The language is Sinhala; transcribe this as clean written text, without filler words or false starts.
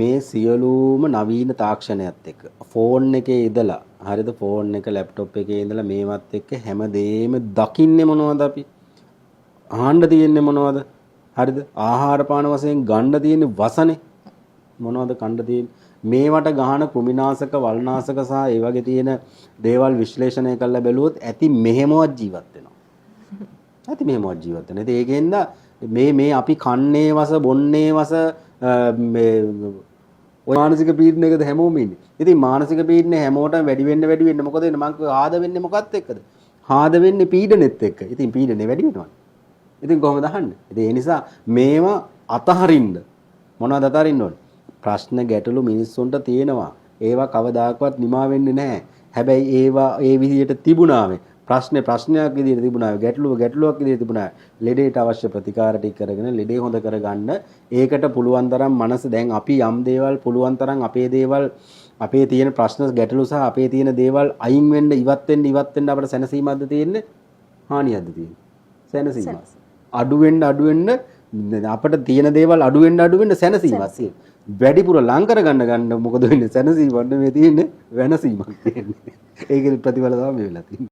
මේ සියලුම නවීන තාක්ෂණයත් එක්ක ෆෝන් එකේ ඉඳලා හරිද ෆෝන් එක ලැප්ටොප් එකේ ඉඳලා මේවත් එක්ක හැමදේම දකින්නේ මොනවද අපි අහන්න තියෙන්නේ මොනවද හරිද ආහාර පාන වශයෙන් ගන්න තියෙන්නේ වසනේ මොනවද කන්න තියෙන්නේ මේවට ගහන කෘමිනාශක වල්නාශක සහ ඒ වගේ තියෙන දේවල් විශ්ලේෂණය කරලා බැලුවොත් ඇති මෙහෙමවත් ජීවත් වෙනවා ඇති මෙහෙමවත් ජීවත් වෙනවා ඉතින් ඒකෙන්ද මේ අපි කන්නේ වස බොන්නේ වස මේ ඔය මානසික පීඩනයකද හැමෝම ඉන්නේ. ඉතින් මානසික පීඩනය හැමෝටම වැඩි වෙන්න මොකද වෙන්නේ මං කිව්වා ආද වෙන්නේ මොකක්ද එක්කද? ආද වෙන්නේ පීඩනෙත් එක්ක. ඉතින් පීඩනේ වැඩි වෙනවා. ඉතින් කොහොමද අහන්නේ? ඉතින් ඒ නිසා මේවා අතහරින්න මොනවද අතහරින්න ඕනේ? ප්‍රශ්න ගැටලු මිනිස්සුන්ට තියෙනවා. ඒවා කවදාකවත් නිමා වෙන්නේ නැහැ. හැබැයි ඒවා ඒ විදිහට තිබුණාවේ ප්‍රශ්නයක් විදිහට තිබුණා ගැටලුවක් විදිහට තිබුණා ලෙඩේට අවශ්‍ය ප්‍රතිකාර ටික කරගෙන ලෙඩේ හොඳ කරගන්න ඒකට පුළුවන් තරම් මනස දැන් අපි යම් දේවල් පුළුවන් තරම් අපේ දේවල් අපේ තියෙන ප්‍රශ්න ගැටලු සහ අපේ තියෙන දේවල් අයින් වෙන්න ඉවත් වෙන්න අපිට සැනසීමක්ද තියෙන්නේ හානියක්ද තියෙන්නේ සැනසීමක් අඩු වෙන්න අපිට තියෙන දේවල් අඩු වෙන්න සැනසීමක් තියෙන්නේ වැඩිපුර ලං කරගන්න මොකද වෙන්නේ සැනසීමක් නෙමෙයි තියෙන්නේ වෙනසීමක් තියෙන්නේ ඒකේ ප්‍රතිඵල තමයි මේ වෙලා තියෙන්නේ